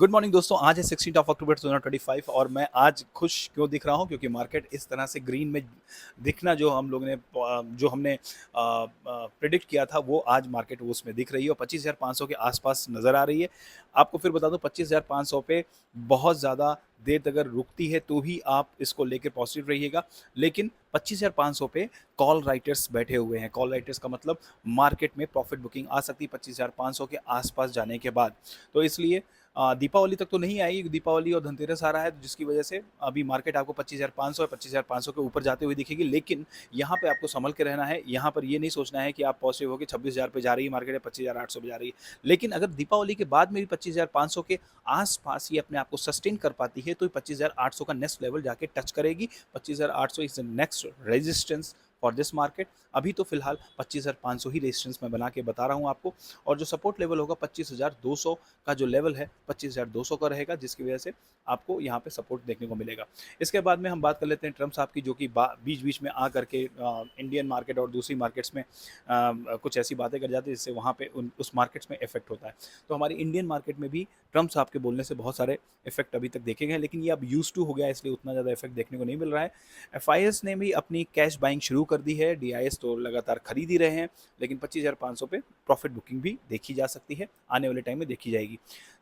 Good morning दोस्तों। आज है 16 अक्टूबर 2025 और मैं आज खुश क्यों दिख रहा हूँ क्योंकि मार्केट इस तरह से ग्रीन में दिखना जो हम लोग ने जो हमने प्रिडिक्ट किया था वो आज मार्केट वो उसमें दिख रही है और 25,500 के आसपास नज़र आ रही है। आपको फिर बता दूं 25,500 पे बहुत ज़्यादा देर तक अगर रुकती है तो ही आप इसको लेकर पॉजिटिव रहिएगा, लेकिन 25,500 पे कॉल राइटर्स बैठे हुए हैं। कॉल राइटर्स का मतलब मार्केट में प्रॉफिट बुकिंग आ सकती है 25,500 के आसपास जाने के बाद। तो इसलिए दीपावली तक तो नहीं आई, दीपावली और धनतेरस आ रहा है जिसकी वजह से अभी मार्केट आपको 25,500 और 25,500 के ऊपर जाते हुए दिखेगी। लेकिन यहाँ पे आपको संभल के रहना है। यहाँ पर ये नहीं सोचना है कि आप पॉजिटिव होकर 26,000 पे जा रही है मार्केट, या 25,800 पे जा रही है। लेकिन अगर दीपावली के बाद में भी 25,500 के आस-पास ये अपने आप को सस्टेन कर पाती है तो 25,800 का नेक्स्ट लेवल जाके टच करेगी। 25,800 is the next resistance for this market. अभी तो फिलहाल 25,500 ही रेजिस्टेंस मैं बना के बता रहा हूँ आपको, और जो सपोर्ट लेवल होगा 25,200 का जो लेवल है 25,200 का रहेगा, जिसकी वजह से आपको यहाँ पे सपोर्ट देखने को मिलेगा। इसके बाद में हम बात कर लेते हैं ट्रम्प साहब की, जो कि बीच-बीच में आ करके इंडियन मार्केट और दूसरी मार्केट्स में कुछ ऐसी बातें कर जाती है जिससे वहाँ पे उस मार्केट्स में इफेक्ट होता है। तो हमारी इंडियन मार्केट में भी ट्रम्प साहब के बोलने से बहुत सारे इफेक्ट अभी तक देखे गए हैं, लेकिन ये अब यूज्ड टू हो गया है, इसलिए उतना ज़्यादा इफेक्ट देखने को नहीं मिल रहा है। एफआईएस ने भी अपनी कैश बाइंग शुरू कर दी है, डीआईएस तो लगातार खरीद ही रहे हैं, लेकिन 25,500 पे प्रॉफिट बुकिंग भी देखी जा सकती है, आने वाले टाइम में देखी जाएगी।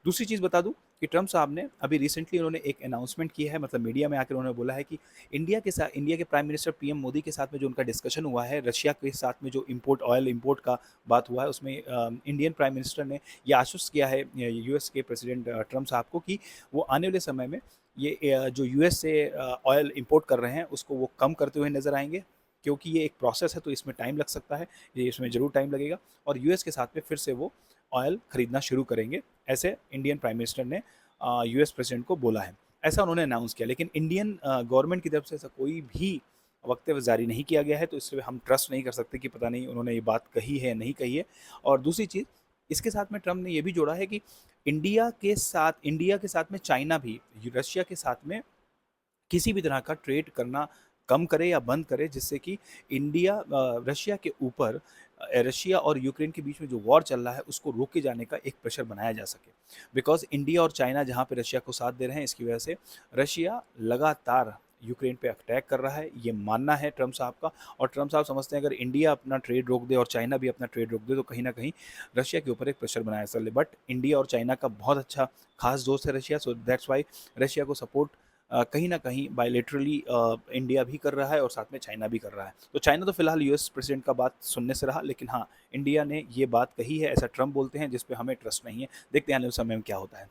दूसरी चीज़ बता दूं कि ट्रम्प साहब ने अभी रिसेंटली उन्होंने एक अनाउंसमेंट किया है, मतलब मीडिया में आकर उन्होंने बोला है कि इंडिया के प्राइम मिनिस्टर पीएम मोदी के साथ में जो उनका डिस्कशन हुआ है, रशिया के साथ में जो ऑयल इंपोर्ट का बात हुआ है, उसमें इंडियन प्राइम मिनिस्टर ने ये आश्वस्त किया है यूएस के प्रेसिडेंट ट्रम्प साहब को कि वो आने वाले समय में ये जो यूएस से ऑयल इंपोर्ट कर रहे हैं उसको वो कम करते हुए नज़र आएंगे, क्योंकि ये एक प्रोसेस है तो इसमें टाइम लग सकता है, ये इसमें ज़रूर टाइम लगेगा, और यूएस के साथ में फिर से वो ऑयल खरीदना शुरू करेंगे, ऐसे इंडियन प्राइम मिनिस्टर ने यूएस प्रेसिडेंट को बोला है। ऐसा उन्होंने अनाउंस किया, लेकिन इंडियन गवर्नमेंट की तरफ से ऐसा कोई भी वक्तव्य जारी नहीं किया गया है, तो इसलिए हम ट्रस्ट नहीं कर सकते कि पता नहीं उन्होंने ये बात कही है या नहीं कही है। और दूसरी चीज़, इसके साथ में ट्रम्प ने ये भी जोड़ा है कि इंडिया के साथ में चाइना भी रशिया के साथ में किसी भी तरह का ट्रेड करना कम करे या बंद करे, जिससे कि रशिया के ऊपर रशिया और यूक्रेन के बीच में जो वॉर चल रहा है उसको रोके जाने का एक प्रेशर बनाया जा सके। बिकॉज़ इंडिया और चाइना जहाँ पे रशिया को साथ दे रहे हैं, इसकी वजह से रशिया लगातार यूक्रेन पे अटैक कर रहा है, ये मानना है ट्रम्प साहब का। और ट्रम्प साहब समझते हैं अगर इंडिया अपना ट्रेड रोक दे और चाइना भी अपना ट्रेड रोक दे तो कहीं न कहीं रशिया के ऊपर एक प्रेशर बनाया जा सके। बट इंडिया और चाइना का बहुत अच्छा खास दोस्त है Russia, so that's why Russia को सपोर्ट कहीं न कहीं बायलैटरली इंडिया भी कर रहा है और साथ में चाइना भी कर रहा है। तो चाइना तो फिलहाल यूएस प्रेसिडेंट का बात सुनने से रहा, लेकिन हाँ, इंडिया ने ये बात कही है, ऐसा ट्रम्प बोलते हैं, जिस पे हमें ट्रस्ट नहीं है। देखते हैं आने वाले समय में क्या होता है।